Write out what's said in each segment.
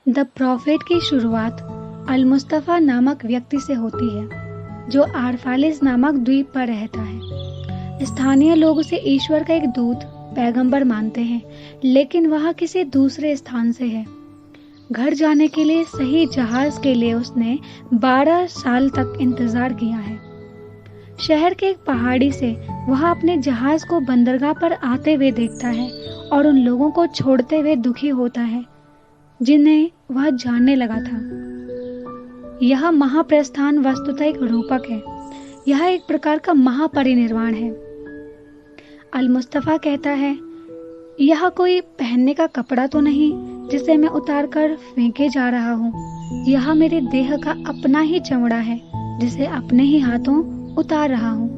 The profit की शुरुआत अल-मुस्तफ़ा नामक व्यक्ति से होती है, जो आरफालिस नामक द्वीप पर रहता है। स्थानीय लोग उसे ईश्वर का एक दूत, पैगंबर मानते हैं, लेकिन वह किसी दूसरे स्थान से है। घर जाने के लिए सही जहाज के लिए उसने 12 साल तक इंतजार किया है। शहर के एक पहाड़ी से वह अपने जहाज को बंदरगाह पर आते हुए देखता है और उन लोगों को छोड़ते हुए दुखी होता है जिन्हें वह जानने लगा था। यह महाप्रस्थान वस्तुतः एक रूपक है। यह एक प्रकार का महापरिनिर्वाण है। अल-मुस्तफ़ा कहता है, यह कोई पहनने का कपड़ा तो नहीं जिसे मैं उतार कर फेंके जा रहा हूँ। यह मेरे देह का अपना ही चमड़ा है जिसे अपने ही हाथों उतार रहा हूँ।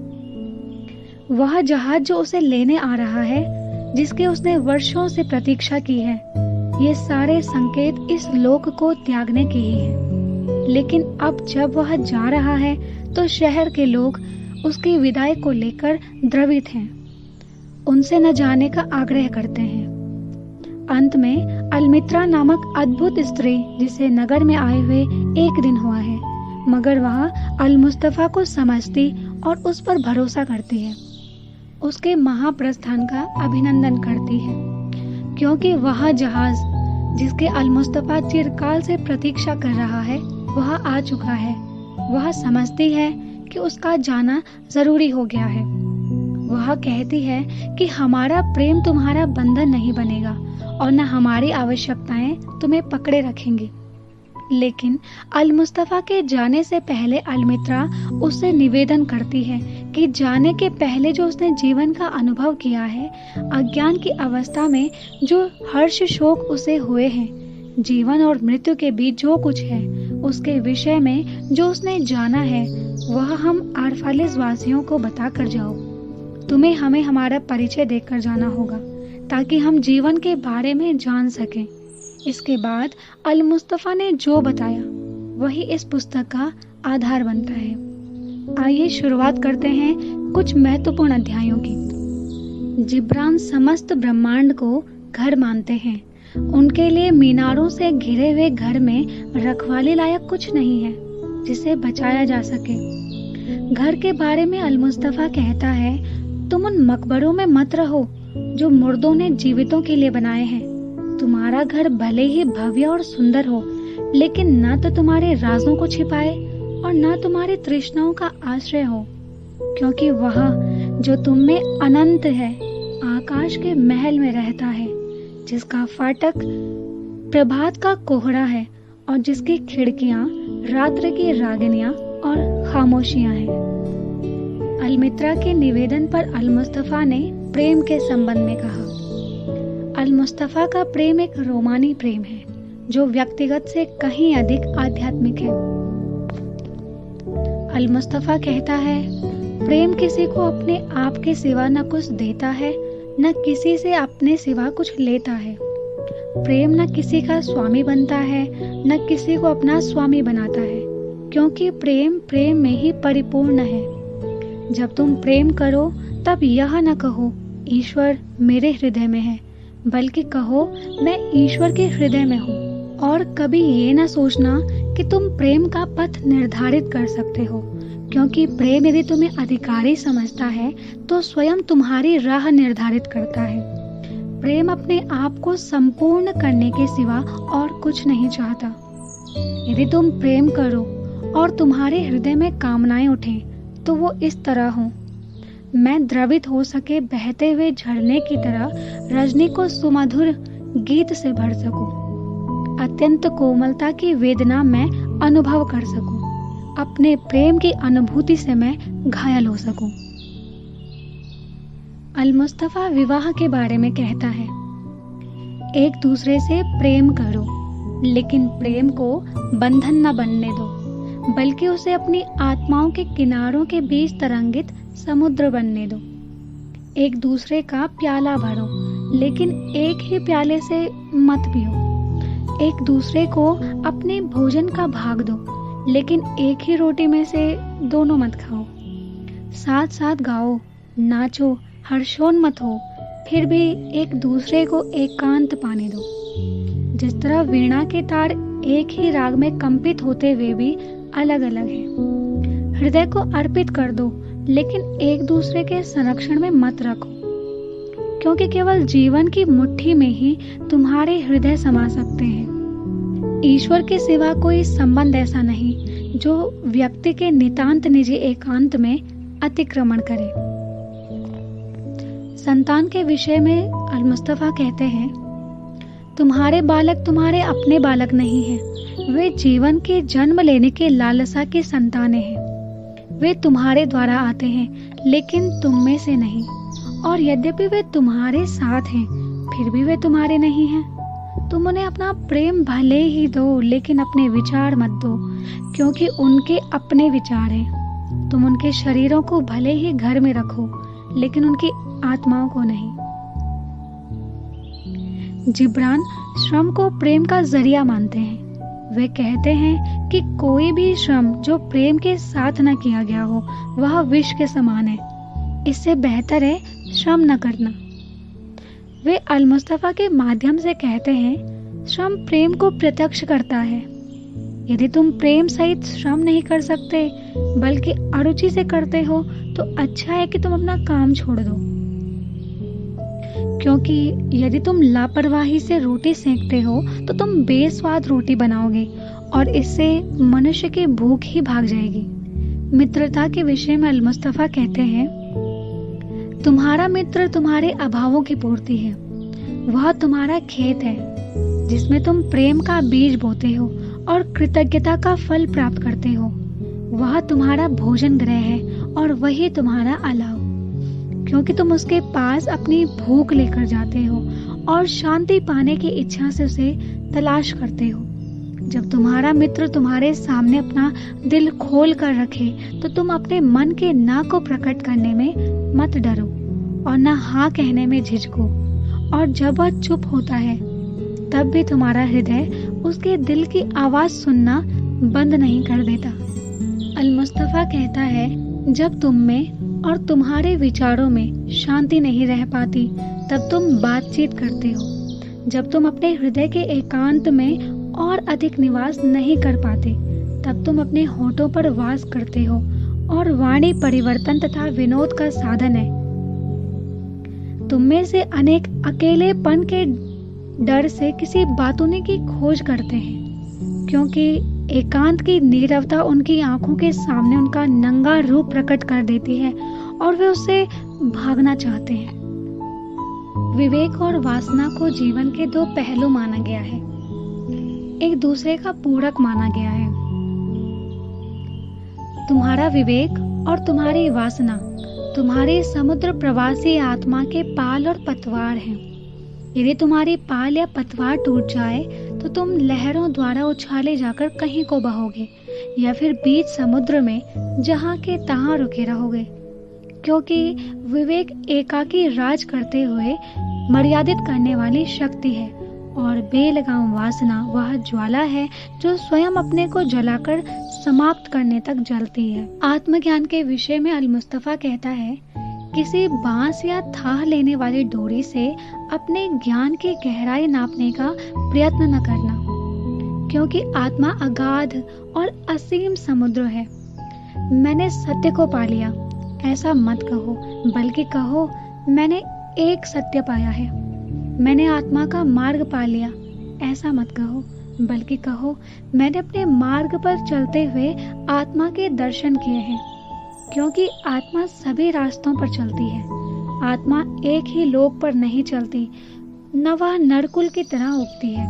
वह जहाज जो उसे लेने आ रहा है, जिसके उसने वर्षों से प्रतीक्षा की है, ये सारे संकेत इस लोक को त्यागने के ही हैं। लेकिन अब जब वह जा रहा है तो शहर के लोग उसकी विदाई को लेकर द्रवित हैं। उनसे न जाने का आग्रह करते हैं। अंत में अलमित्रा नामक अद्भुत स्त्री, जिसे नगर में आए हुए 1 दिन हुआ है, मगर वह अल-मुस्तफ़ा को समझती और उस पर भरोसा करती है, उसके महाप्रस्थान का अभिनंदन करती है, क्योंकि वह जहाज जिसके अल-मुस्तफ़ा चिरकाल से प्रतीक्षा कर रहा है, वह आ चुका है। वह समझती है कि उसका जाना जरूरी हो गया है। वह कहती है कि हमारा प्रेम तुम्हारा बंधन नहीं बनेगा और न हमारी आवश्यकताएं तुम्हें पकड़े रखेंगी। लेकिन अल-मुस्तफ़ा के जाने से पहले अलमित्रा उससे निवेदन करती है कि जाने के पहले जो उसने जीवन का अनुभव किया है, अज्ञान की अवस्था में जो हर्ष शोक उसे हुए हैं, जीवन और मृत्यु के बीच जो कुछ है, उसके विषय में जो उसने जाना है, वह हम आरफालिस वासियों को बता कर जाओ। तुम्हें हमें हमारा परिचय देकर जाना होगा ताकि हम जीवन के बारे में जान सकें। इसके बाद अल-मुस्तफ़ा ने जो बताया वही इस पुस्तक का आधार बनता है। आइए शुरुआत करते हैं कुछ महत्वपूर्ण अध्यायों की। जिब्रान समस्त ब्रह्मांड को घर मानते हैं। उनके लिए मीनारों से घिरे हुए घर में रखवाली लायक कुछ नहीं है जिसे बचाया जा सके। घर के बारे में अल-मुस्तफ़ा कहता है, तुम उन मकबरों में मत रहो जो मुर्दों ने जीवितों के लिए बनाए हैं। तुम्हारा घर भले ही भव्य और सुंदर हो, लेकिन न तो तुम्हारे राजों को छिपाए और न तुम्हारी तृष्णाओं का आश्रय हो, क्योंकि वह जो तुम में अनंत है, आकाश के महल में रहता है, जिसका फाटक प्रभात का कोहरा है और जिसकी खिड़कियां रात्रि की रागिनियां और खामोशियां हैं। अलमित्रा के निवेदन पर अल-मुस्तफ़ा ने प्रेम के संबंध में कहा, अल-मुस्तफ़ा का प्रेम एक रोमानी प्रेम है जो व्यक्तिगत से कहीं अधिक आध्यात्मिक है। अल-मुस्तफ़ा कहता है, प्रेम किसी को अपने आप के सिवा न कुछ देता है, न किसी से अपने सिवा कुछ लेता है। प्रेम न किसी का स्वामी बनता है, न किसी को अपना स्वामी बनाता है, क्योंकि प्रेम प्रेम में ही परिपूर्ण है। जब तुम प्रेम करो तब यह न कहो ईश्वर मेरे हृदय में है, बल्कि कहो मैं ईश्वर के हृदय में हूँ। और कभी ये न सोचना कि तुम प्रेम का पथ निर्धारित कर सकते हो, क्योंकि प्रेम यदि तुम्हें अधिकारी समझता है तो स्वयं तुम्हारी राह निर्धारित करता है। प्रेम अपने आप को संपूर्ण करने के सिवा और कुछ नहीं चाहता। यदि तुम प्रेम करो और तुम्हारे हृदय में कामनाएं उठें तो वो इस तरह हो, मैं द्रवित हो सके बहते हुए झरने की तरह रजनी को सुमधुर गीत से भर सकूं, अत्यंत कोमलता की वेदना मैं अनुभव कर सकूं, अपने प्रेम की अनुभूति से मैं घायल हो सकूं। अल-मुस्तफ़ा विवाह के बारे में कहता है, एक दूसरे से प्रेम करो, लेकिन प्रेम को बंधन न बनने दो, बल्कि उसे अपनी आत्माओं के किनारों के बीच तरंगित समुद्र बनने दो। एक दूसरे का प्याला भरो, लेकिन एक ही प्याले से मत पियो। एक दूसरे को अपने भोजन का भाग दो, लेकिन एक ही रोटी में से दोनों मत खाओ। साथ साथ गाओ, नाचो, हर्षोन्मत हो, फिर भी एक दूसरे को एकांत पाने दो। जिस तरह वीणा के तार एक ही राग में कंपित होते हुए भी अलग अलग हैं। हृदय को अर्पित कर दो, लेकिन एक दूसरे के संरक्षण में मत रखो, क्योंकि केवल जीवन की मुट्ठी में ही तुम्हारे हृदय समा सकते हैं। ईश्वर के सिवा कोई संबंध ऐसा नहीं जो व्यक्ति के नितांत निजी एकांत में अतिक्रमण करे। संतान के विषय में अल-मुस्तफा कहते हैं, तुम्हारे बालक तुम्हारे अपने बालक नहीं हैं, वे जीवन के जन्म लेने के लालसा की संतानें हैं। वे तुम्हारे द्वारा आते हैं, लेकिन तुम में से नहीं, और यद्यपि वे तुम्हारे साथ हैं, फिर भी वे तुम्हारे नहीं हैं। तुम उन्हें अपना प्रेम भले ही दो, लेकिन अपने विचार मत दो, क्योंकि उनके अपने विचार हैं। तुम उनके शरीरों को भले ही घर में रखो, लेकिन उनकी आत्माओं को नहीं। जिब्रान श्रम को प्रेम का जरिया मानते हैं। वे कहते हैं कि कोई भी श्रम जो प्रेम के साथ न किया गया हो, वह विष के समान है। इससे बेहतर है श्रम न करना। वे अल-मुस्तफा के माध्यम से कहते हैं, श्रम प्रेम को प्रत्यक्ष करता है। यदि तुम प्रेम सहित श्रम नहीं कर सकते, बल्कि अरुचि से करते हो, तो अच्छा है कि तुम अपना काम छोड़ दो, क्योंकि यदि तुम लापरवाही से रोटी सेंकते हो तो तुम बेस्वाद रोटी बनाओगे, और इससे मनुष्य की भूख ही भाग जाएगी। मित्रता के विषय में अल-मुस्तफा कहते हैं, तुम्हारा मित्र तुम्हारे अभावों की पूर्ति है। वह तुम्हारा खेत है, जिसमें तुम प्रेम का बीज बोते हो और कृतज्ञता का फल प्राप्त करते हो। वह तुम्हारा भोजन गृह है, और वही तुम्हारा अलाव, क्योंकि तुम उसके पास अपनी भूख लेकर जाते हो और शांति पाने की इच्छा से उसे तलाश करते हो। जब तुम्हारा मित्र तुम्हारे सामने अपना दिल खोल कर रखे, तो तुम अपने मन के ना को प्रकट करने में मत डरो और ना हाँ कहने में झिझको। और जब वह चुप होता है, तब भी तुम्हारा हृदय उसके दिल की आवाज सुनना बंद नहीं कर देता। अल-मुस्तफा कहता है, जब तुम में और तुम्हारे विचारों में शांति नहीं रह पाती, तब तुम बातचीत करते हो। जब तुम अपने हृदय के एकांत में और अधिक निवास नहीं कर पाते, तब तुम अपने होठों पर वास करते हो, और वाणी परिवर्तन तथा विनोद का साधन है। तुम में से अनेक अकेलेपन के डर से किसी बातूनी की खोज करते हैं, क्योंकि एकांत की नीरवता उनकी आंखों के सामने उनका नंगा रूप प्रकट कर देती है, और वे उससे भागना चाहते हैं। विवेक और वासना को जीवन के दो पहलू माना गया है, एक दूसरे का पूरक माना गया है। तुम्हारा विवेक और तुम्हारी वासना तुम्हारे समुद्र प्रवासी आत्मा के पाल और पतवार हैं। यदि तुम्हारी पाल या पतवार टूट जाए, तो तुम लहरों द्वारा उछाले जाकर कहीं को बहोगे, या फिर बीच समुद्र में जहां के तहां रुके रहोगे, क्योंकि विवेक एकाकी राज करते हुए मर्यादित करने वाली शक्ति है, और बेलगाम वासना वह ज्वाला है जो स्वयं अपने को जलाकर समाप्त करने तक जलती है। आत्मज्ञान के विषय में अल-मुस्तफा कहता है, किसी बांस या थाह लेने वाली डोरी से अपने ज्ञान की गहराई नापने का प्रयत्न न करना, क्योंकि आत्मा अगाध और असीम समुद्र है। मैंने सत्य को पा लिया, ऐसा मत कहो, बल्कि कहो मैंने एक सत्य पाया है। मैंने आत्मा का मार्ग पा लिया, ऐसा मत कहो, बल्कि कहो मैंने अपने मार्ग पर चलते हुए आत्मा के दर्शन किए हैं, क्योंकि आत्मा सभी रास्तों पर चलती है। आत्मा एक ही लोक पर नहीं चलती, न वह नरकुल की तरह उगती है।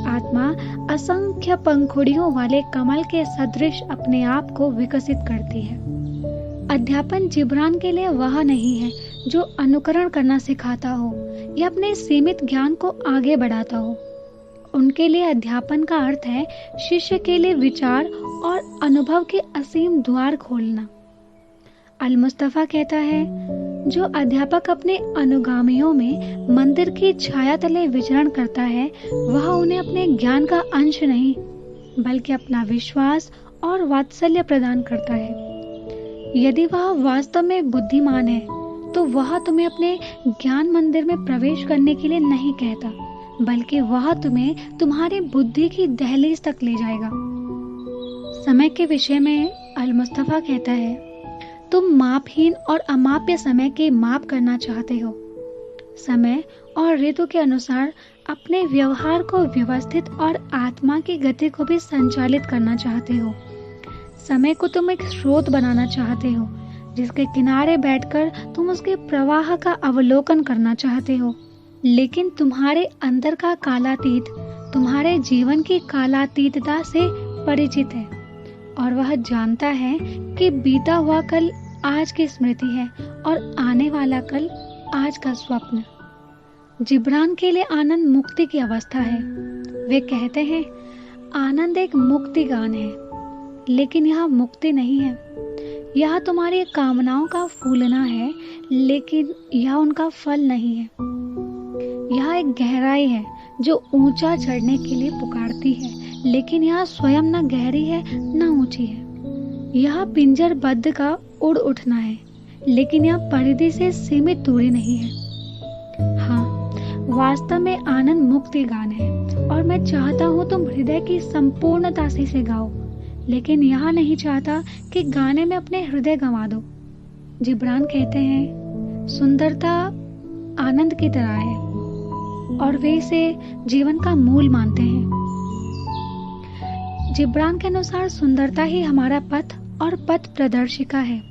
आत्मा असंख्य पंखुड़ियों वाले कमल के सदृश अपने आप को विकसित करती है। अध्यापन जिब्रान के लिए वह नहीं है जो अनुकरण करना सिखाता हो या अपने सीमित ज्ञान को आगे बढ़ाता हो। उनके लिए अध्यापन का अर्थ है शिष्य के लिए विचार और अनुभव के असीम द्वार खोलना। अल-मुस्तफा कहता है, जो अध्यापक अपने अनुगामियों में मंदिर की छाया तले विचरण करता है, वह उन्हें अपने ज्ञान का अंश नहीं, बल्कि अपना विश्वास और वात्सल्य प्रदान करता है। यदि वह वास्तव में बुद्धिमान है, तो वह तुम्हें अपने ज्ञान मंदिर में प्रवेश करने के लिए नहीं कहता, बल्कि वह तुम्हें तुम्हारी बुद्धि की दहलीज तक ले जाएगा। समय के विषय में अल मुस्तफा कहता है, तुम मापहीन और अमाप्य समय की माप करना चाहते हो। समय और ऋतु के अनुसार अपने व्यवहार को व्यवस्थित और आत्मा की गति को भी संचालित करना चाहते हो। समय को तुम एक स्रोत बनाना चाहते हो, जिसके किनारे बैठकर तुम उसके प्रवाह का अवलोकन करना चाहते हो। लेकिन तुम्हारे अंदर का कालातीत तुम्हारे जीवन की कालातीतता से परिचित है और वह जानता है कि बीता हुआ कल आज की स्मृति है और आने वाला कल आज का स्वप्न। जिब्रान के लिए आनंद मुक्ति की अवस्था है। वे कहते हैं, आनंद एक मुक्ति गान है, लेकिन यह मुक्ति नहीं है। यह तुम्हारी कामनाओं का फूलना है, लेकिन यह उनका फल नहीं है। यह एक गहराई है जो ऊंचा चढ़ने के लिए पुकारती है, लेकिन यह स्वयं न गहरी है न ऊंची है। यह पिंजरबद्ध का उड़ उठना है, लेकिन यह परिधि से सीमित दूरी नहीं है। हाँ, वास्तव में आनंद मुक्ति गान है और मैं चाहता हूँ तुम हृदय की संपूर्णता से इसे गाओ, लेकिन यह नहीं चाहता कि गाने में अपने हृदय गंवा दो। जिब्रान कहते हैं, सुंदरता आनंद की तरह है और वे इसे जीवन का मूल मानते हैं। जिब्रान के अनुसार सुंदरता ही हमारा पथ और पथ प्रदर्शिका है।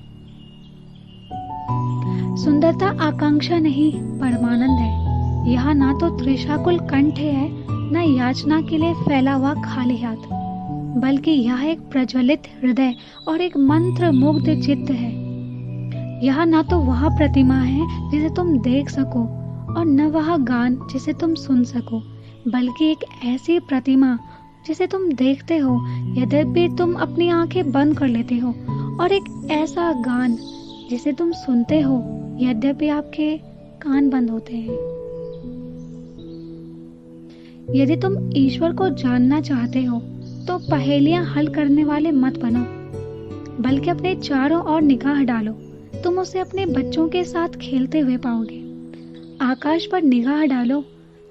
सुंदरता आकांक्षा नहीं, परमानंद है। यह ना तो त्रिशाकुल कंठ है, न याचना के लिए फैला हुआ खाली हाथ, बल्कि यह एक प्रज्वलित हृदय और एक मंत्र मुग्ध चित्त है। यह ना तो वह प्रतिमा है जिसे तुम देख सको और न वह गान जिसे तुम सुन सको, बल्कि एक ऐसी प्रतिमा जिसे तुम देखते हो यद्यपि तुम अपनी आंखें बंद कर लेते हो, और एक ऐसा गान जिसे तुम सुनते हो यद्यपि आपके कान बंद होते हैं। यदि तुम ईश्वर को जानना चाहते हो तो पहेलियां हल करने वाले मत बनो, बल्कि अपने चारों ओर निगाह डालो। तुम उसे अपने बच्चों के साथ खेलते हुए पाओगे। आकाश पर निगाह डालो,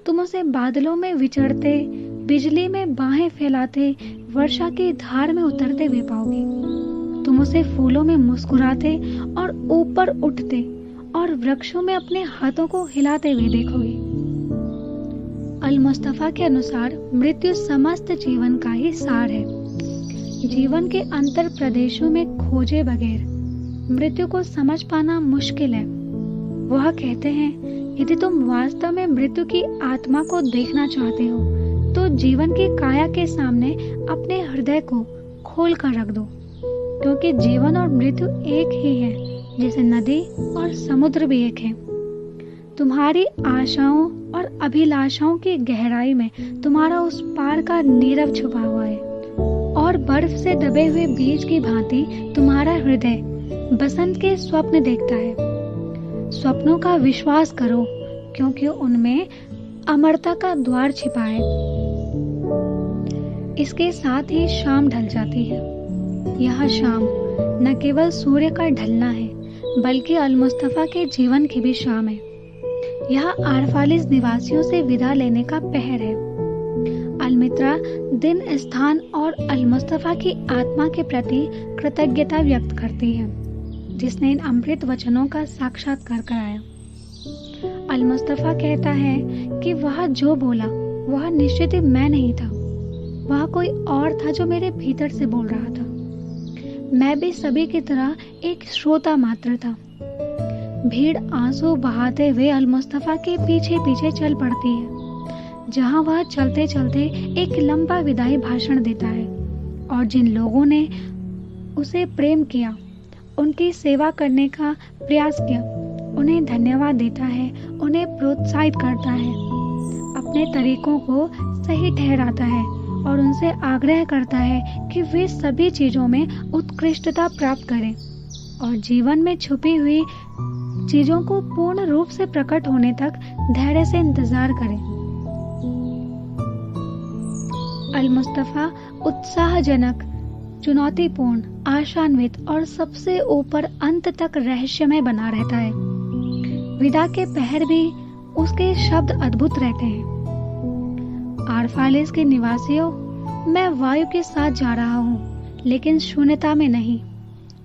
तुम उसे बादलों में विचरते, बिजली में बाहें फैलाते, वर्षा की धार में उतरते हुए पाओगे। तुम उसे फूलों में मुस्कुराते और ऊपर उठते और वृक्षों में अपने हाथों को हिलाते हुए देखोगे। अल मुस्तफा के अनुसार मृत्यु समस्त जीवन का ही सार है। जीवन के अंतर प्रदेशों में खोजे बगैर मृत्यु को समझ पाना मुश्किल है। वह कहते हैं, यदि तुम वास्तव में मृत्यु की आत्मा को देखना चाहते हो तो जीवन की काया के सामने अपने हृदय को खोल कर रख दो, क्योंकि जीवन और मृत्यु एक ही है, जैसे नदी और समुद्र भी एक है। तुम्हारी आशाओं और अभिलाषाओं की गहराई में तुम्हारा उस पार का नीरव छुपा हुआ है, और बर्फ से दबे हुए बीज की भांति तुम्हारा हृदय बसंत के स्वप्न देखता है। स्वप्नों का विश्वास करो, क्योंकि उनमें अमरता का द्वार छिपा है। इसके साथ ही शाम ढल जाती है। यह शाम न केवल सूर्य का ढलना है, बल्कि अल मुस्तफा के जीवन की भी शाम है। यह आरफालिस निवासियों से विदा लेने का पहर है। अलमित्रा दिन, स्थान और अल मुस्तफा की आत्मा के प्रति कृतज्ञता व्यक्त करती है, जिसने इन अमृत वचनों का साक्षात्कार कराया। अल मुस्तफा कहता है कि वह जो बोला वह निश्चित ही मैं नहीं था, वह कोई और था जो मेरे भीतर से बोल रहा था। मैं भी सभी की तरह एक श्रोता मात्र था। भीड़ आंसू बहाते हुए अल मुस्तफा के पीछे पीछे चल पड़ती है, जहां वह चलते चलते एक लंबा विदाई भाषण देता है, और जिन लोगों ने उसे प्रेम किया, उनकी सेवा करने का प्रयास किया, उन्हें धन्यवाद देता है, उन्हें प्रोत्साहित करता है, अपने तरीकों को सही ठहराता है और उनसे आग्रह करता है कि वे सभी चीजों में उत्कृष्टता प्राप्त करें और जीवन में छुपी हुई चीजों को पूर्ण रूप से प्रकट होने तक धैर्य से इंतजार करें। अल मुस्तफा उत्साहजनक, चुनौतीपूर्ण, आशान्वित और सबसे ऊपर अंत तक रहस्यमय बना रहता है। विदा के पहर भी उसके शब्द अद्भुत रहते हैं। आरफालिस के निवासियों, मैं वायु के साथ जा रहा हूँ, लेकिन शून्यता में नहीं।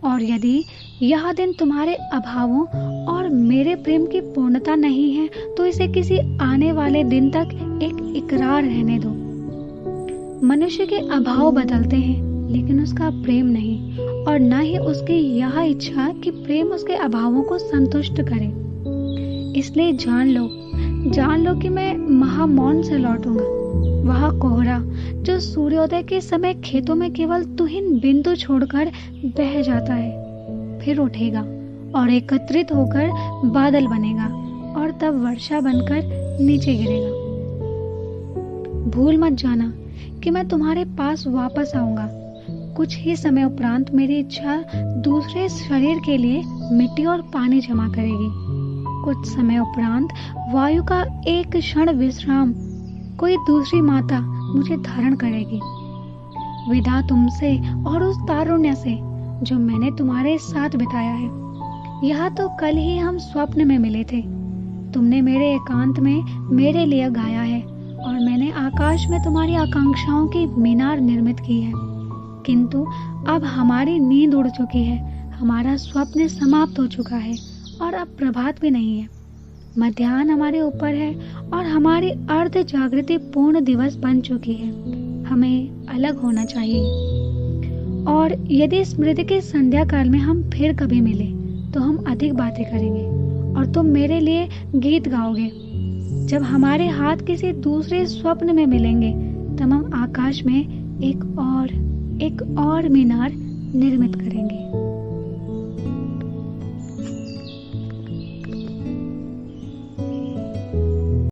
और यदि यह दिन तुम्हारे अभावों और मेरे प्रेम की पूर्णता नहीं है, तो इसे किसी आने वाले दिन तक एक इकरार रहने दो। मनुष्य के अभाव बदलते हैं, लेकिन उसका प्रेम नहीं, और न ही उसकी यह इच्छा कि प्रेम उसके अभावों को संतुष्ट करे। इसलिए जान लो कि मैं महामौन से लौटूंगा। वह कोहरा जो सूर्योदय के समय खेतों में केवल तुहिन बिंदु छोड़कर बह जाता है, फिर उठेगा और एकत्रित होकर बादल बनेगा और तब वर्षा बनकर नीचे गिरेगा। भूल मत जाना कि मैं तुम्हारे पास वापस आऊंगा। कुछ ही समय उपरांत मेरी इच्छा दूसरे शरीर के लिए मिट्टी और पानी जमा करेगी। कुछ समय उपरांत वायु का एक क्षण विश्राम कोई दूसरी माता मुझे धारण करेगी। विदा तुमसे और उस तारुण्य से जो मैंने तुम्हारे साथ बिताया है। यह तो कल ही हम स्वप्न में मिले थे। तुमने मेरे एकांत में मेरे लिए गाया है और मैंने आकाश में तुम्हारी आकांक्षाओं की मीनार निर्मित की है। किंतु अब हमारी नींद उड़ चुकी है, हमारा स्वप्न समाप्त हो चुका है और अब प्रभात भी नहीं है। मध्याह्न हमारे ऊपर है और हमारी अर्ध जागृति पूर्ण दिवस बन चुकी है। हमें अलग होना चाहिए। और यदि स्मृति के संध्या काल में हम फिर कभी मिले तो हम अधिक बातें करेंगे और तुम मेरे लिए गीत गाओगे। जब हमारे हाथ किसी दूसरे स्वप्न में मिलेंगे तब हम आकाश में एक और मीनार निर्मित करेंगे।